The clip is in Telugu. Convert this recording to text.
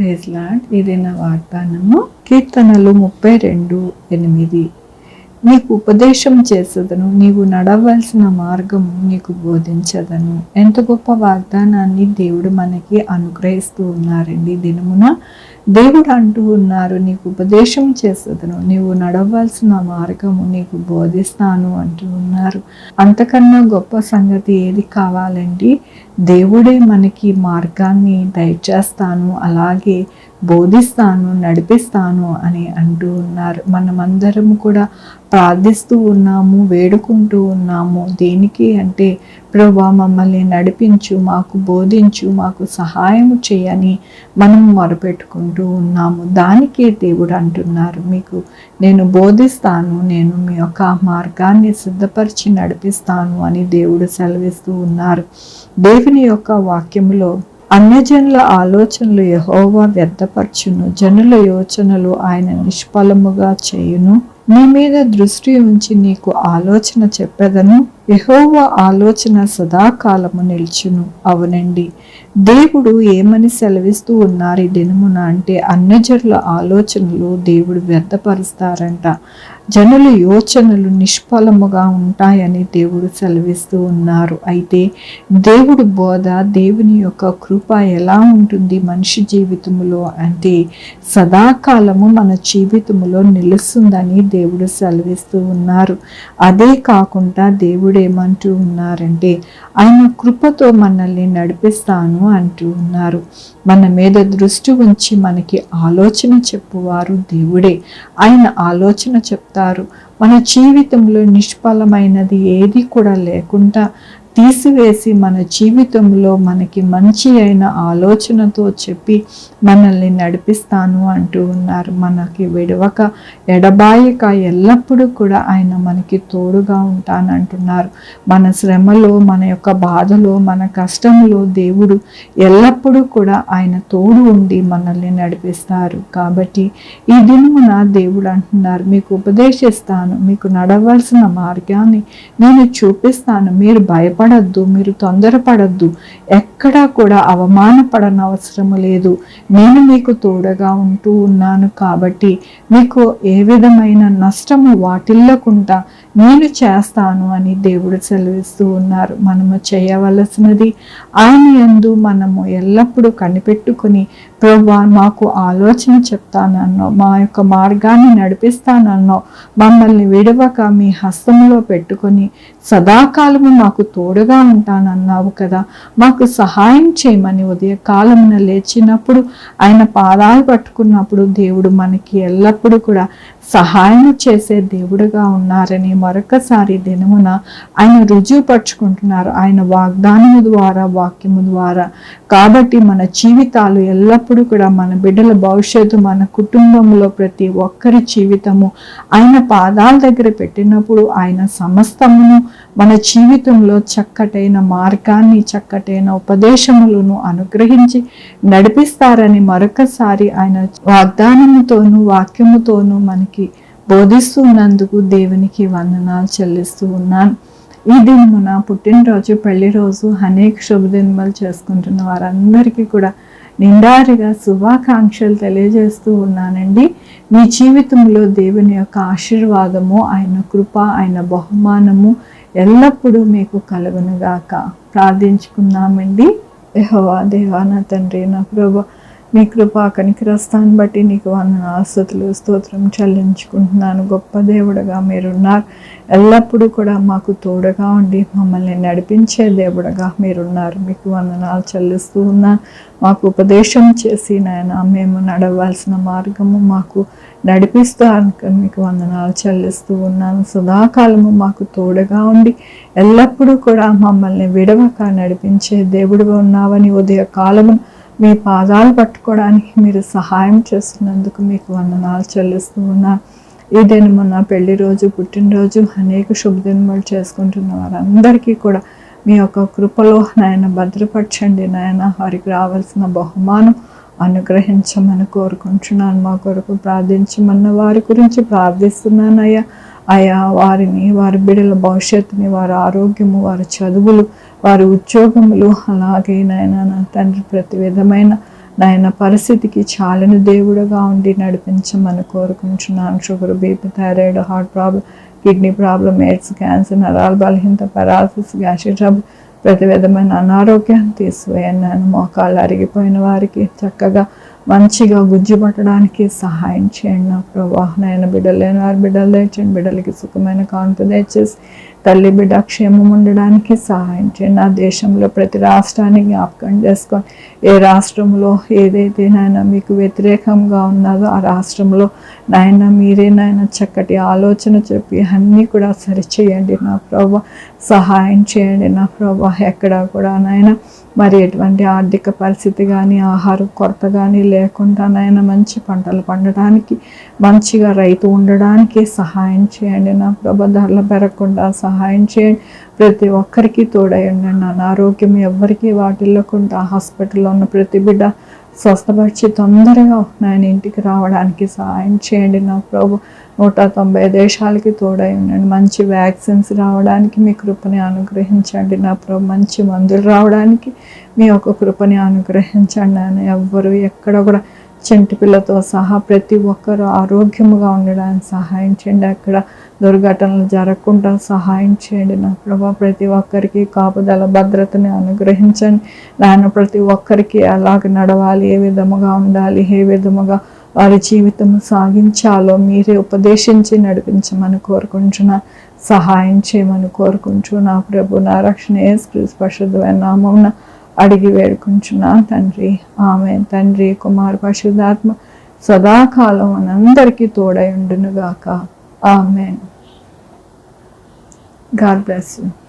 Praise lord. ఇది నా వాగ్దానము. కీర్తనలు 32:8. నీకు ఉపదేశం చేసేదను, నీవు నడవలసిన మార్గము నీకు బోధించదను. ఎంత గొప్ప వాగ్దానాన్ని దేవుడు మనకి అనుగ్రహిస్తూ ఉన్నారండి. దినమున దేవుడు అంటూ ఉన్నారు, నీకు ఉపదేశం చేసేదను, నీవు నడవలసిన మార్గము నీకు బోధిస్తాను అంటూ ఉన్నారు. అంతకన్నా గొప్ప సంగతి ఏది కావాలండి? దేవుడే మనకి మార్గాన్ని దయచేస్తాను, అలాగే బోధిస్తాను, నడిపిస్తాను అని అంటూ ఉన్నారు. మనమందరము కూడా ప్రార్థిస్తూ ఉన్నాము, వేడుకుంటూ ఉన్నాము. దేనికి అంటే, ప్రభువా మమ్మల్ని నడిపించు, మాకు బోధించు, మాకు సహాయం చేయని మనం మొరపెట్టుకుంటూ ఉన్నాము. దానికి దేవుడు అంటున్నారు, మీకు నేను బోధిస్తాను, నేను మీ యొక్క మార్గాన్ని సిద్ధపరిచి నడిపిస్తాను అని దేవుడు సెలవిస్తూ ఉన్నారు. దేవుని యొక్క వాక్యములో అన్యజనుల ఆలోచనలు యెహోవా వ్యర్థపరచును, జనుల యోచనలు ఆయన నిష్ఫలముగా చేయును. నీ మీద దృష్టి ఉంచి నీకు ఆలోచన చెప్పెదను, యెహోవా ఆలోచన సదాకాలము నిల్చును. అవునండి, దేవుడు ఏమని సెలవిస్తూ ఉన్నారు ఈ దినమున అంటే, అన్యజనుల ఆలోచనలు దేవుడు వ్యర్థపరుస్తారంట, జనుల యోచనలు నిష్ఫలముగా ఉంటాయని దేవుడు సెలవిస్తూ ఉన్నారు. అయితే దేవుడు బోధ, దేవుని యొక్క కృప ఎలా ఉంటుంది మనిషి జీవితంలో అంటే, సదాకాలము మన జీవితంలో నిలుస్తుందని దేవుడు సెలవిస్తూ ఉన్నారు. అదే కాకుండా దేవుడు ఏమంటూ ఉన్నారంటే, ఆయన కృపతో మనల్ని నడిపిస్తాను అంటూ ఉన్నారు. మన మీద దృష్టి ఉంచి మనకి ఆలోచన చెప్పువారు దేవుడే. ఆయన ఆలోచన చెప్తారు. మన జీవితంలో నిష్ఫలమైనది ఏది కూడా లేకుండా తీసివేసి మన జీవితంలో మనకి మంచి అయిన ఆలోచనతో చెప్పి మనల్ని నడిపిస్తాను అంటూ ఉన్నారు. మనకి విడవక ఎడబాయక ఎల్లప్పుడూ కూడా ఆయన మనకి తోడుగా ఉంటానంటున్నారు. మన శ్రమలో, మన యొక్క బాధలో, మన కష్టంలో దేవుడు ఎల్లప్పుడూ కూడా ఆయన తోడు ఉండి మనల్ని నడిపిస్తారు. కాబట్టి ఈ దినమున దేవుడు అంటున్నారు, మీకు ఉపదేశిస్తాను, మీకు నడవలసిన మార్గాన్ని నేను చూపిస్తాను. మీరు భయపడద్దు, మీరు తొందరపడద్దు, ఎక్కడా కూడా అవమానపడనవసరం లేదు. నేను మీకు తోడుగా ఉంటూ ఉన్నాను కాబట్టి మీకు ఏ విధమైన నష్టము వాటిల్లకుండా నేను చేస్తాను అని దేవుడు సెలవిస్తూ ఉన్నారు. మనము చేయవలసినది ఆయన యందు మనము ఎల్లప్పుడూ కనిపెట్టుకుని, ప్రభువా మాకు ఆలోచన చెప్తానన్నో, మా యొక్క మార్గాన్ని నడిపిస్తానన్నో, మమ్మల్ని విడవక మీ హస్తములో పెట్టుకొని సదాకాలము మాకు తోడుగా ఉంటానన్నావు కదా, మాకు సహాయం చేయమని ఉదయకాలమున లేచినప్పుడు ఆయన పాదాలు పట్టుకున్నప్పుడు దేవుడు మనకి ఎల్లప్పుడూ కూడా సహాయం చేసే దేవుడుగా ఉన్నారని మరొకసారి దినమున ఆయన రుజువుపరుచుకుంటున్నారు, ఆయన వాగ్దానము ద్వారా, వాక్యము ద్వారా. కాబట్టి మన జీవితాలు ఎల్లప్పుడూ కూడా, మన బిడ్డల భవిష్యత్తు, మన కుటుంబంలో ప్రతి ఒక్కరి జీవితము ఆయన పాదాల దగ్గర పెట్టినప్పుడు ఆయన సమస్తమును మన జీవితంలో చక్కటైన మార్గాన్ని, చక్కటైన ఉపదేశములను అనుగ్రహించి నడిపిస్తారని మరొకసారి ఆయన వాగ్దానముతోనూ వాక్యముతోనూ మనకి బోధిస్తున్నందుకు దేవునికి వందనాలు చెల్లిస్తూ ఉన్నాను. ఈ దినమున పుట్టినరోజు, పెళ్లి రోజు, అనేక శుభదినములు చేసుకుంటున్న వారందరికీ కూడా నిండారుగా శుభాకాంక్షలు తెలియజేస్తూ ఉన్నానండి. మీ జీవితంలో దేవుని యొక్క ఆశీర్వాదము, ఆయన కృప, ఆయన బహుమానము ఎల్లప్పుడూ మీకు కలుగునుగాక. ప్రార్థించుకుందామండి. యెహోవా దేవా, నా తండ్రి, నా ప్రభువా, నీ కృపా కనికరస్తాన్ని బట్టి నీకు వందనాలు, స్తుతులు, స్తోత్రం చెల్లించుకుంటున్నాను. గొప్ప దేవుడుగా మీరున్నారు. ఎల్లప్పుడూ కూడా మాకు తోడుగా ఉండి మమ్మల్ని నడిపించే దేవుడుగా మీరున్నారు. మీకు వందనాలు చెల్లిస్తూ ఉన్నాను. మాకు ఉపదేశం చేసి నాయన మేము నడవలసిన మార్గము మాకు నడిపిస్తూ మీకు వందనాలు చెల్లిస్తూ ఉన్నాను. సదాకాలము మాకు తోడుగా ఉండి ఎల్లప్పుడూ కూడా మమ్మల్ని విడవక నడిపించే దేవుడుగా ఉన్నావని ఉదయకాలము మీ పాదాలు పట్టుకోవడానికి మీరు సహాయం చేస్తున్నందుకు మీకు వందనాలు చెల్లిస్తూ ఉన్నాను. ఈ దినమున పెళ్లి రోజు, పుట్టినరోజు, అనేక శుభదినములు చేసుకుంటున్న వారందరికీ కూడా మీ యొక్క కృపలో నాయన భద్రపరచండి. నాయన వారికి రావాల్సిన బహుమానం అనుగ్రహించమని కోరుకుంటున్నాను. మా కొరకు ప్రార్థించమన్న వారి గురించి ప్రార్థిస్తున్నాను అయ్యా. అయా వారిని, వారి బిడ్డల భవిష్యత్తుని, వారి ఆరోగ్యము, వారి చదువులు, వారి ఉద్యోగములు, అలాగే నాయన నా తండ్రి ప్రతి విధమైన నాయన పరిస్థితికి చాలని దేవుడుగా ఉండి నడిపించమని కోరుకుంటున్నాను. Sugar, BP, thyroid, heart problem, kidney problem, AIDS, cancer, నరాల బలహీనత, పెరాలసిస్, గ్యాస్ట్రిక్ ట్రబుల్, ప్రతి విధమైన అనారోగ్యాన్ని తీసివేయండి. నేను మోకాళ్ళు అరిగిపోయిన వారికి చక్కగా మంచిగా గుజ్జు పట్టడానికి సహాయం చేయండి నా ప్రభా. నాయన బిడ్డలు లేని వారి బిడ్డలు తెచ్చండి, బిడ్డలకి సుఖమైన కానుక దయచేసి తల్లి బిడ్డ క్షేమం ఉండడానికి సహాయం చేయండి. నా దేశంలో ప్రతి రాష్ట్రాన్ని జ్ఞాపకం చేసుకొని ఏ రాష్ట్రంలో ఏదైతే నాయన మీకు వ్యతిరేకంగా ఉన్నదో ఆ రాష్ట్రంలో నాయన మీరే నాయన చక్కటి ఆలోచన చెప్పి అన్నీ కూడా సరిచేయండి నా ప్రభా. సహాయం చేయండి నా ప్రభా. ఎక్కడా కూడా నాయన మరి ఎటువంటి ఆర్థిక పరిస్థితి కానీ ఆహార కొరత కానీ లేకుండా నాయన మంచి పంటలు పండడానికి మంచిగా రైతు ఉండడానికి సహాయం చేయండి నా ప్రభా. ధరలు పెరగకుండా సహాయం చేయండి. ప్రతి ఒక్కరికి తోడై ఉండండి. అనారోగ్యం ఎవరికి వాటిల్లకుండా హాస్పిటల్లో ఉన్న ప్రతి బిడ్డ స్వస్థపరిచి తొందరగా నాయన ఇంటికి రావడానికి సహాయం చేయండి నా ప్రభు. 190 దేశాలకి తోడై ఉండండి. మంచి వ్యాక్సిన్స్ రావడానికి మీ కృపని అనుగ్రహించండి నా ప్రభు. మంచి మందులు రావడానికి మీ యొక్క కృపని అనుగ్రహించండి. ఆయన ఎవ్వరు ఎక్కడ కూడా చంటి పిల్లతో సహా ప్రతి ఒక్కరూ ఆరోగ్యముగా ఉండడానికి సహాయం చేయండి. అక్కడ దుర్ఘటనలు జరగకుండా సహాయం చేయండి నా ప్రభా. ప్రతి ఒక్కరికి కాపుదల భద్రతని అనుగ్రహించండి నాయన. ప్రతి ఒక్కరికి అలాగ నడవాలి, ఏ విధముగా ఉండాలి, ఏ విధముగా వారి జీవితం సాగించాలో మీరే ఉపదేశించి నడిపించమని కోరుకుంటున్నా. సహాయం చేయమని కోరుకుంటూ నా ప్రభు నా రక్షణ యేసుక్రీస్తు పరిశుద్ధమైన నామమున అడిగి వేడుకుంటున్నా తండ్రి. ఆమేన్. తండ్రి, కుమార్, పరిశుద్ధాత్మ సదాకాలం మనందరికీ తోడై ఉండునుగాక. ఆమేన్. God bless you.